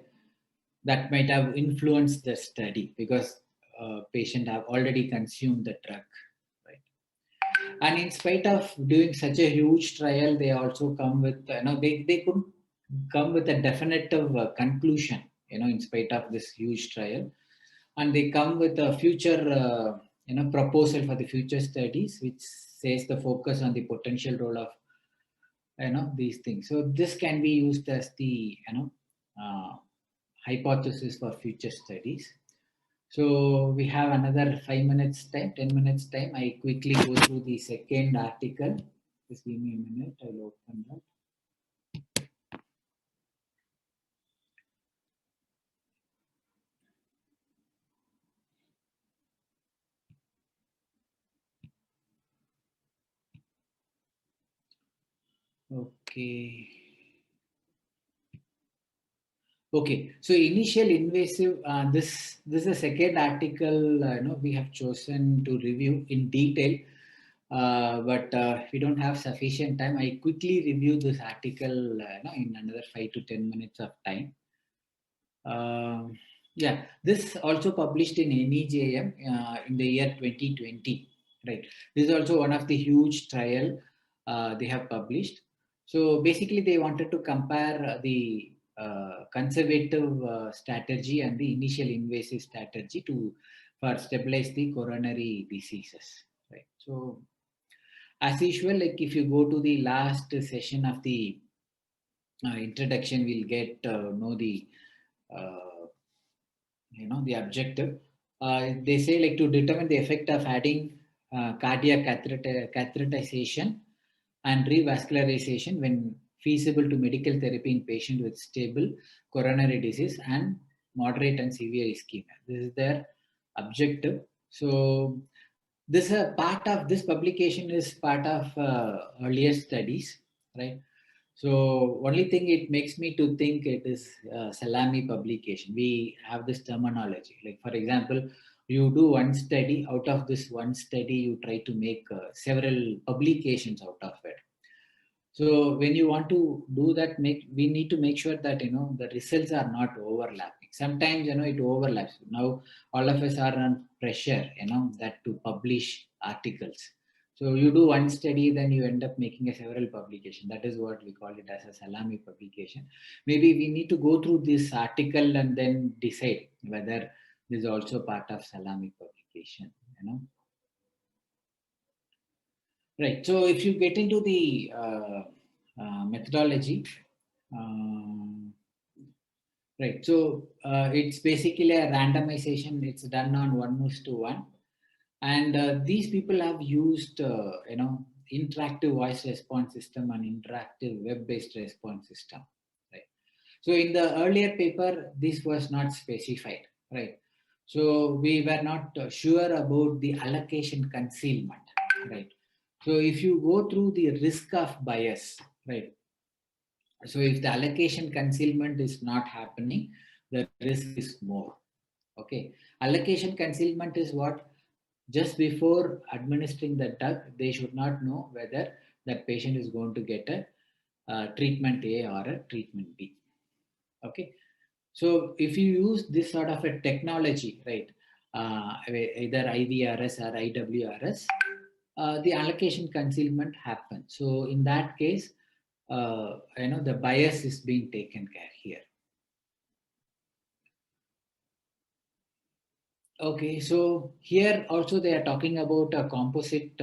[SPEAKER 1] that might have influenced the study because patient have already consumed the drug, right? And in spite of doing such a huge trial, they also come with, they could come with a definitive conclusion, in spite of this huge trial, and they come with a future, proposal for the future studies, which says the focus on the potential role of, these things. So this can be used as the, hypothesis for future studies. So we have another 5 minutes time, 10 minutes time. I quickly go through the second article. Just give me a minute. I'll open that. Okay. Okay, so initial invasive, this is a second article, we have chosen to review in detail, but we don't have sufficient time. I quickly review this article, in another 5 to 10 minutes of time. Yeah, this also published in NEJM in the year 2020, right? This is also one of the huge trial they have published. So basically they wanted to compare the conservative strategy and the initial invasive strategy for stabilize the coronary diseases, right? So, as usual, like if you go to the last session of the introduction, we'll get know the the objective. They say like to determine the effect of adding cardiac catheterization and revascularization when feasible to medical therapy in patient with stable coronary disease and moderate and severe ischemia. This is their objective. So this part of this publication is part of earlier studies, right? So only thing it makes me to think it is salami publication. We have this terminology. Like for example, you do one study. Out of this one study, you try to make several publications out of it. So when you want to do that, we need to make sure that the results are not overlapping. Sometimes it overlaps. Now all of us are on pressure, that to publish articles. So you do one study, then you end up making a several publication. That is what we call it as a salami publication. Maybe we need to go through this article and then decide whether this is also part of salami publication. Right. So if you get into the methodology, right. So it's basically a randomization. It's done on 1:1, and these people have used interactive voice response system and interactive web-based response system. Right. So in the earlier paper, this was not specified. Right. So we were not sure about the allocation concealment. Right. So if you go through the risk of bias, right? So if the allocation concealment is not happening, the risk is more. Okay. Allocation concealment is what? Just before administering the drug, they should not know whether that patient is going to get a treatment A or a treatment B. Okay. So if you use this sort of a technology, right? Either IVRS or IWRS, the allocation concealment happens. So in that case, the bias is being taken care here. Okay, so here also they are talking about a composite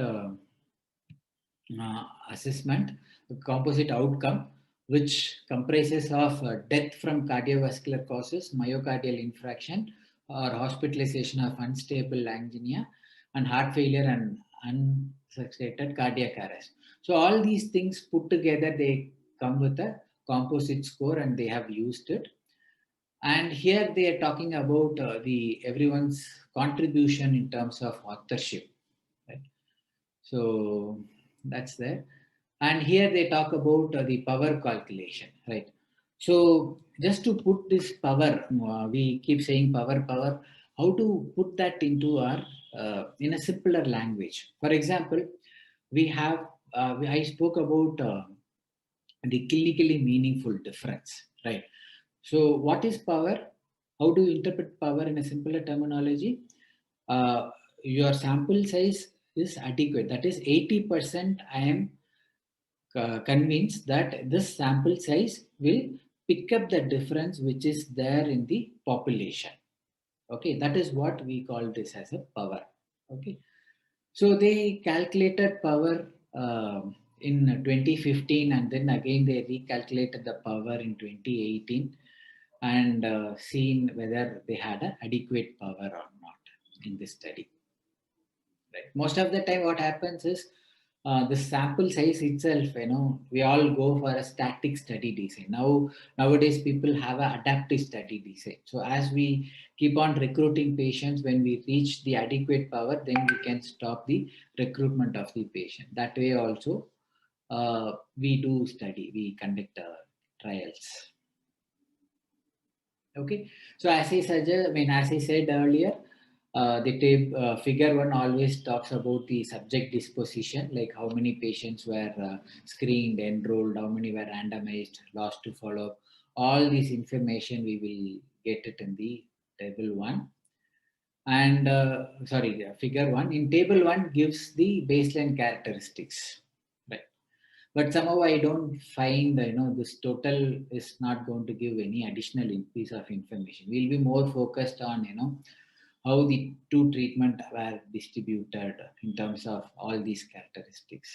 [SPEAKER 1] assessment, a composite outcome, which comprises of death from cardiovascular causes, myocardial infarction, or hospitalization of unstable angina, and heart failure and unsuspected cardiac arrest. So all these things put together, they come with a composite score, and they have used it. And here they are talking about the everyone's contribution in terms of authorship, right? So that's there. And here they talk about the power calculation, right? So just to put this power, we keep saying power, how to put that into our, in a simpler language. For example, we have, I spoke about the clinically meaningful difference, right? So what is power? How do you interpret power in a simpler terminology? Your sample size is adequate. That is 80% I am convinced that this sample size will pick up the difference which is there in the population. Okay, that is what we call this as a power. Okay, so they calculated power in 2015, and then again they recalculated the power in 2018 and seen whether they had an adequate power or not in this study. Right. Most of the time what happens is the sample size itself, we all go for a static study design. Nowadays people have an adaptive study design. So as we keep on recruiting patients, when we reach the adequate power, then we can stop the recruitment of the patient. That way also we do study, we conduct trials. Okay, so as I said earlier, the figure 1 always talks about the subject disposition, like how many patients were screened, enrolled, how many were randomized, lost to follow-up. All this information we will get it in the table 1. And figure 1. In table 1 gives the baseline characteristics, right? But somehow I don't find, this total is not going to give any additional piece of information. We'll be more focused on, how the two treatment were distributed in terms of all these characteristics.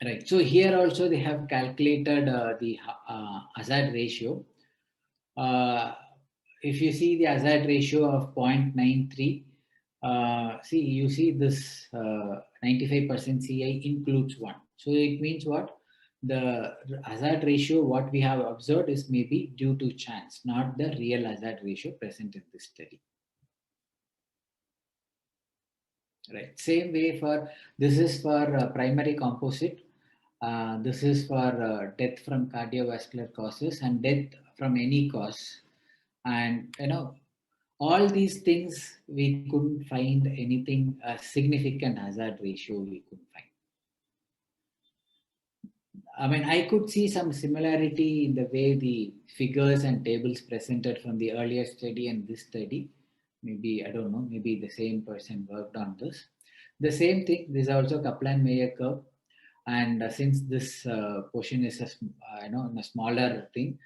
[SPEAKER 1] Right. So here also they have calculated the hazard ratio. If you see the hazard ratio of 0.93, see, you see this 95% CI includes 1. So it means what? The hazard ratio, what we have observed is maybe due to chance, not the real hazard ratio present in this study. Right. Same way for, this is for primary composite. This is for death from cardiovascular causes and death from any cause. And all these things we couldn't find anything significant hazard ratio we couldn't find. I mean, I could see some similarity in the way the figures and tables presented from the earlier study and this study. Maybe, I don't know, maybe the same person worked on this. The same thing, this is also Kaplan-Meier curve. And since this portion is a smaller thing,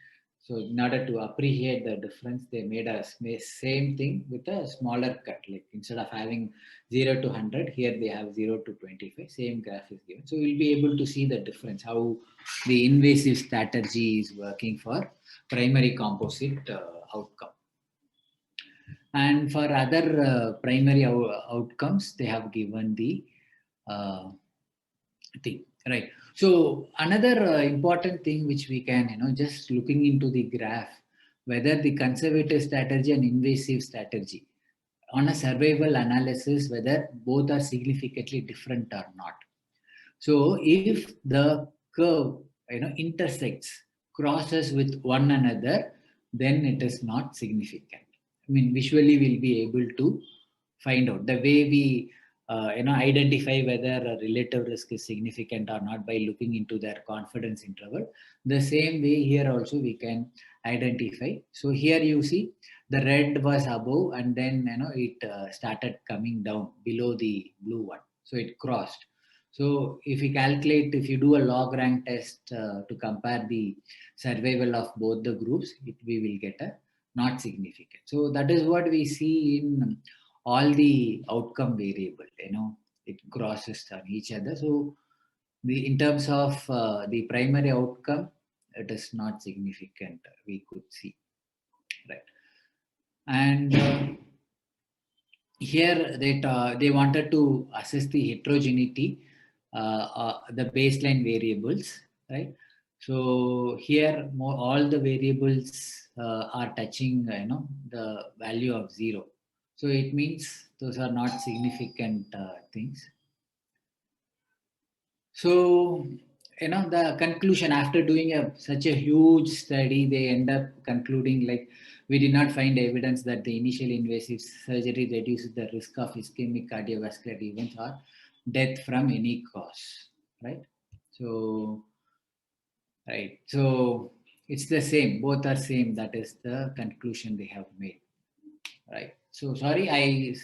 [SPEAKER 1] so in order to appreciate the difference, they made a same thing with a smaller cut. Like instead of having 0 to 100, here they have 0 to 25. Same graph is given. So we'll be able to see the difference, how the invasive strategy is working for primary composite outcome. And for other primary outcomes, they have given the thing. Right. So another important thing which we can, just looking into the graph, whether the conservative strategy and invasive strategy on a survival analysis, whether both are significantly different or not. So if the curve, intersects, crosses with one another, then it is not significant. I mean, visually we'll be able to find out the way we identify whether a relative risk is significant or not by looking into their confidence interval. The same way here also we can identify. So here you see the red was above and then it started coming down below the blue one. So it crossed. So if you calculate, if you do a log rank test to compare the survival of both the groups, we will get a not significant. So that is what we see in all the outcome variable, it crosses on each other. So in terms of the primary outcome, it is not significant, we could see, right? And here they wanted to assess the heterogeneity, the baseline variables, right? So here all the variables are touching, the value of 0. So it means those are not significant things. So, the conclusion after doing such a huge study, they end up concluding like, we did not find evidence that the initial invasive surgery reduces the risk of ischemic cardiovascular events or death from any cause, right? So, right. So it's the same, both are same. That is the conclusion they have made, right? So sorry, I